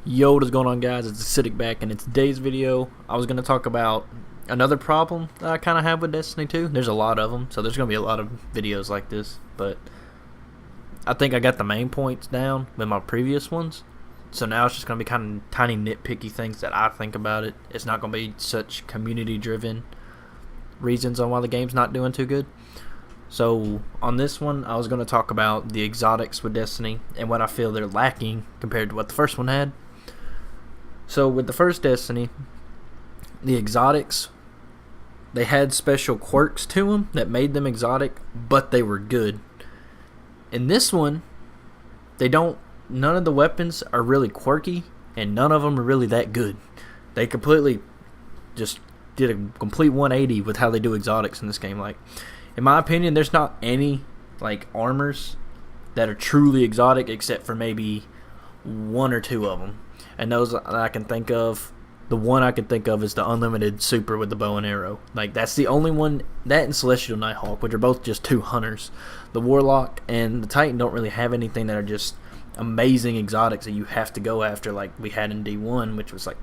Yo, what is going on, guys? It's Acidic back, and in today's video, I was going to talk about another problem that I kind of have with Destiny 2. There's a lot of them, so there's going to be a lot of videos like this, but I think I got the main points down with my previous ones, so now it's just going to be kind of tiny nitpicky things that I think about it. It's not going to be such community-driven reasons on why the game's not doing too good. So on this one, I was going to talk about the exotics with Destiny and what I feel they're lacking compared to what the first one had. So with the first Destiny, the exotics, they had special quirks to them that made them exotic, but they were good. In this one, they don't. None of the weapons are really quirky, and none of them are really that good. They completely just did a complete 180 with how they do exotics in this game. Like, in my opinion, there's not any like armors that are truly exotic except for maybe one or two of them. And those that I can think of, the one I can think of is the unlimited super with the bow and arrow. Like, that's the only one. That and Celestial Nighthawk, which are both just two hunters. The Warlock and the Titan don't really have anything that are just amazing exotics that you have to go after, like we had in D1, which was like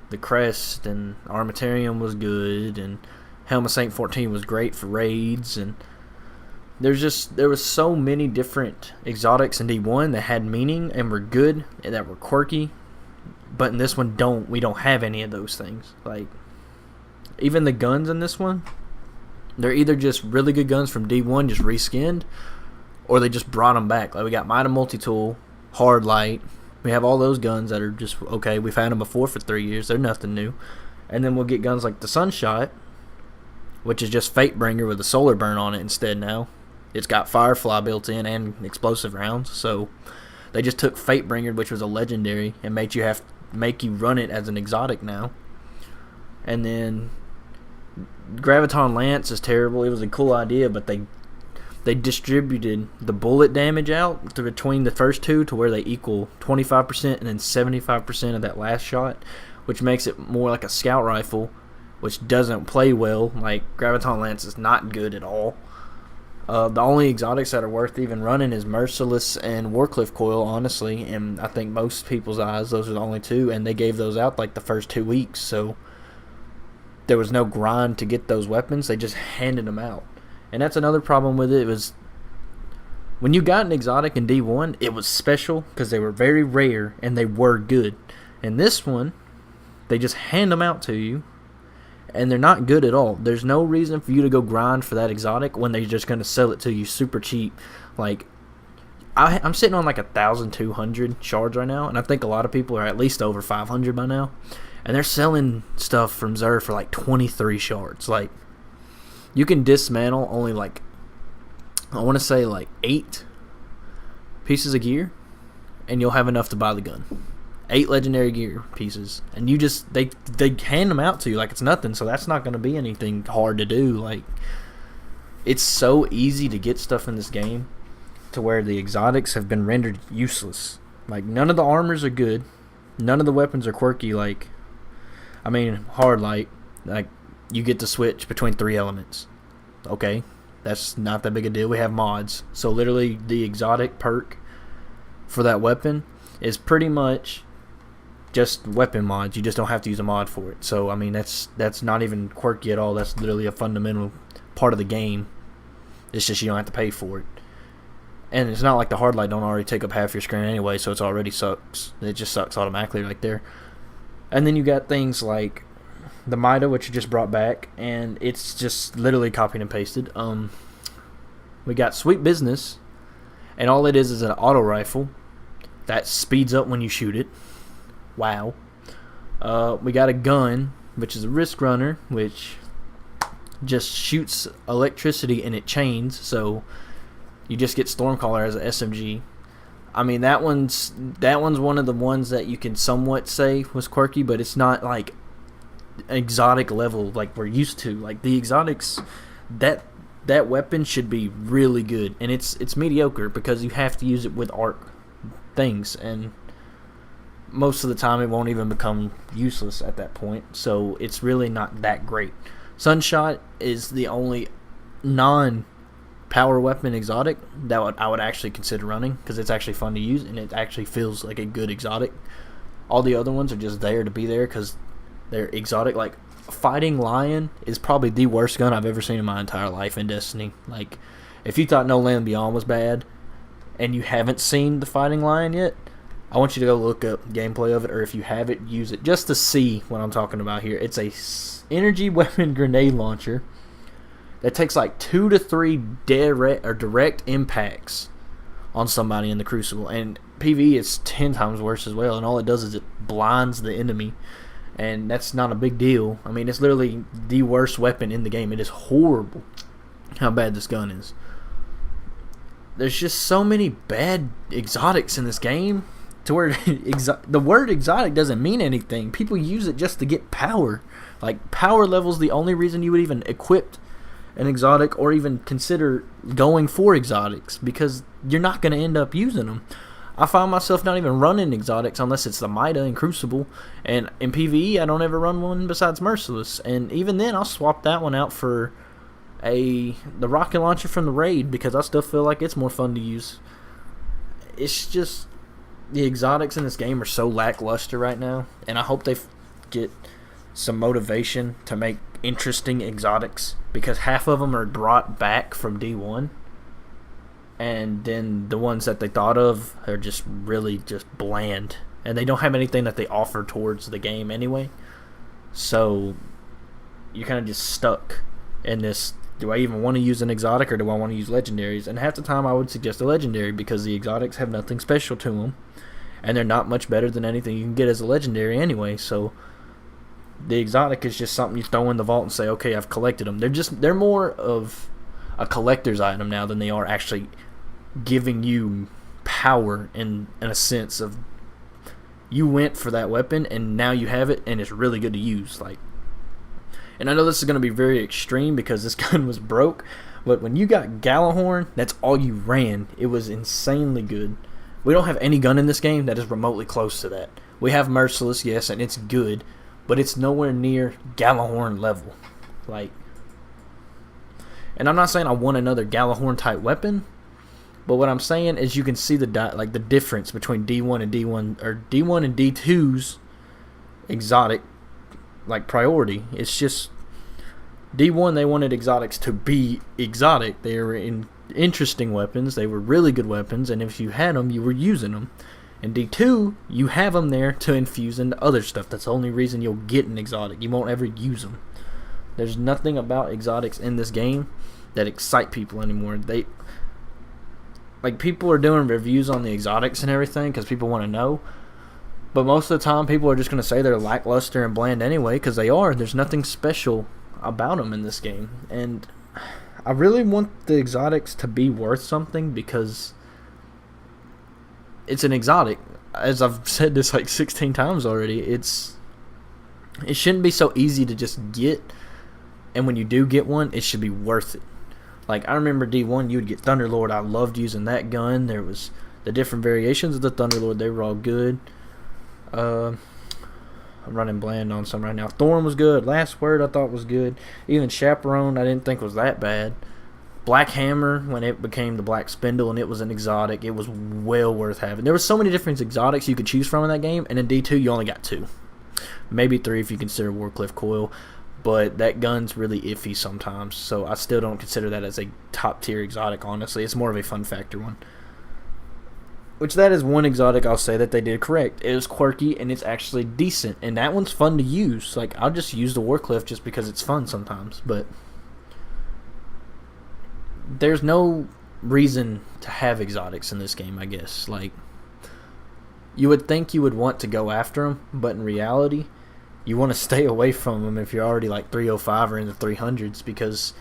the Crest, and Armatarium was good, and Helm of Saint 14 was great for raids, and there was so many different exotics in D1 that had meaning and were good and that were quirky. But in this one, we don't have any of those things. Like, even the guns in this one, they're either just really good guns from D1 just reskinned, or they just brought them back. Like, we got Might Multi-Tool, Hard Light. We have all those guns that are just okay. We've had them before for 3 years. They're nothing new. And then we'll get guns like the Sunshot, which is just Fatebringer with a solar burn on it instead now. It's got Firefly built in and explosive rounds. So they just took Fatebringer, which was a legendary, and make you run it as an exotic now. And then Graviton Lance is terrible. It was a cool idea, but they distributed the bullet damage out between the first two to where they equal 25% and then 75% of that last shot, which makes it more like a scout rifle, which doesn't play well. Like, Graviton Lance is not good at all. The only exotics that are worth even running is Merciless and Warcliff Coil, honestly, and I think most people's eyes, those are the only two, and they gave those out like the first 2 weeks, so there was no grind to get those weapons. They just handed them out. And that's another problem with it. It was, when you got an exotic in D1, it was special because they were very rare and they were good. In this one, they just hand them out to you, and they're not good at all. There's no reason for you to go grind for that exotic when they're just going to sell it to you super cheap. Like, I'm sitting on like 1,200 shards right now, and I think a lot of people are at least over 500 by now. And they're selling stuff from Xur for like 23 shards. Like, you can dismantle only like, I want to say like 8 pieces of gear, and you'll have enough to buy the gun. 8 legendary gear pieces, and you just they hand them out to you like it's nothing. So that's not going to be anything hard to do. Like, it's so easy to get stuff in this game to where the exotics have been rendered useless. Like, none of the armors are good, none of the weapons are quirky. Like, I mean, Hard Light, like, you get to switch between 3 elements. Okay, that's not that big a deal. We have mods, so literally the exotic perk for that weapon is pretty much just weapon mods. You just don't have to use a mod for it. So I mean, that's not even quirky at all. That's literally a fundamental part of the game. It's just you don't have to pay for it. And it's not like the Hard Light don't already take up half your screen anyway, so it's already sucks. It just sucks automatically right there. And then you got things like the Mida, which you just brought back, and it's just literally copied and pasted. We got Sweet Business, and all it is an auto rifle that speeds up when you shoot it. Wow. We got a gun, which is a Risk Runner, which just shoots electricity and it chains, so you just get Stormcaller as an SMG. I mean, that one's one of the ones that you can somewhat say was quirky, but it's not like exotic level like we're used to. Like, the exotics, that weapon should be really good, and it's mediocre because you have to use it with arc things, and most of the time it won't even become useless at that point, so it's really not that great. Sunshot is the only non-power weapon exotic that I would actually consider running, because it's actually fun to use and it actually feels like a good exotic. All the other ones are just there to be there because they're exotic. Like, Fighting Lion is probably the worst gun I've ever seen in my entire life in Destiny. Like, if you thought No Land Beyond was bad and you haven't seen the Fighting Lion yet, I want you to go look up gameplay of it, or if you have it, use it just to see what I'm talking about here. It's a energy weapon grenade launcher that takes like 2 to 3 direct impacts on somebody in the Crucible, and PvE is 10 times worse as well, and all it does is it blinds the enemy, and that's not a big deal. I mean, it's literally the worst weapon in the game. It is horrible how bad this gun is. There's just so many bad exotics in this game to where the word exotic doesn't mean anything. People use it just to get power. Like, power level's the only reason you would even equip an exotic or even consider going for exotics, because you're not going to end up using them. I find myself not even running exotics unless it's the Mida and Crucible, and in PvE I don't ever run one besides Merciless, and even then I'll swap that one out for the rocket launcher from the raid because I still feel like it's more fun to use. It's just the exotics in this game are so lackluster right now, and I hope they get some motivation to make interesting exotics, because half of them are brought back from D1, and then the ones that they thought of are just really just bland, and they don't have anything that they offer towards the game anyway, so you're kind of just stuck in this, do I even want to use an exotic or do I want to use legendaries? And half the time I would suggest a legendary, because the exotics have nothing special to them, and they're not much better than anything you can get as a legendary anyway, so the exotic is just something you throw in the vault and say, okay, I've collected them. They're more of a collector's item now than they are actually giving you power in a sense of you went for that weapon and now you have it and it's really good to use. Like, and I know this is going to be very extreme because this gun was broke, but when you got Gallahorn, that's all you ran. It was insanely good. We don't have any gun in this game that is remotely close to that. We have Merciless, yes, and it's good, but it's nowhere near Gallahorn level. Like, and I'm not saying I want another Gallahorn type weapon, but what I'm saying is you can see the difference between D1 and D1, or D1 and D2's exotic like priority. It's just D1, they wanted exotics to be exotic. They were interesting weapons. They were really good weapons, and if you had them, you were using them. In D2, you have them there to infuse into other stuff. That's the only reason you'll get an exotic. You won't ever use them. There's nothing about exotics in this game that excite people anymore. People are doing reviews on the exotics and everything because people want to know. But most of the time, people are just going to say they're lackluster and bland anyway, because they are. There's nothing special about them in this game. And I really want the exotics to be worth something, because it's an exotic. As I've said this like 16 times already, it shouldn't be so easy to just get, and when you do get one, it should be worth it. Like, I remember D1, you would get Thunderlord. I loved using that gun. There was the different variations of the Thunderlord. They were all good. I'm running bland on some right now. Thorn was good. Last Word I thought was good. Even Chaperone I didn't think was that bad. Black Hammer, when it became the Black Spindle and it was an exotic, it was well worth having. There were so many different exotics you could choose from in that game, and in D2 you only got 2. Maybe 3 if you consider Warcliffe Coil, but that gun's really iffy sometimes, so I still don't consider that as a top tier exotic, honestly. It's more of a fun factor one. Which, that is one exotic I'll say that they did correct. It was quirky and it's actually decent, and that one's fun to use. Like, I'll just use the Warcliffe just because it's fun sometimes, but there's no reason to have exotics in this game, I guess. Like, you would think you would want to go after them, but in reality, you want to stay away from them if you're already like 305 or in the 300s, because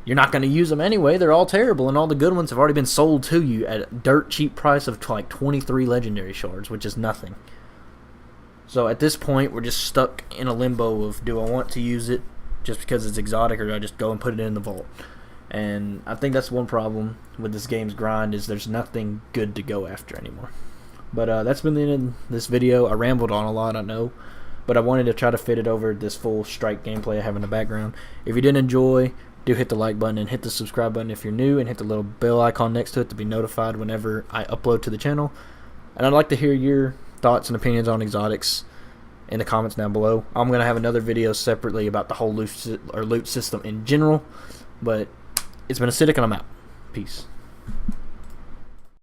you're not going to use them anyway. They're all terrible, and all the good ones have already been sold to you at a dirt cheap price of like 23 legendary shards, which is nothing. So at this point, we're just stuck in a limbo of, do I want to use it just because it's exotic, or do I just go and put it in the vault? And I think that's one problem with this game's grind, is there's nothing good to go after anymore. But that's been the end of this video. I rambled on a lot, I know, but I wanted to try to fit it over this full Strike gameplay I have in the background. If you did enjoy, do hit the like button and hit the subscribe button if you're new, and hit the little bell icon next to it to be notified whenever I upload to the channel. And I'd like to hear your thoughts and opinions on exotics in the comments down below. I'm going to have another video separately about the whole loot system in general. But it's been Acidic, and I'm out. Peace.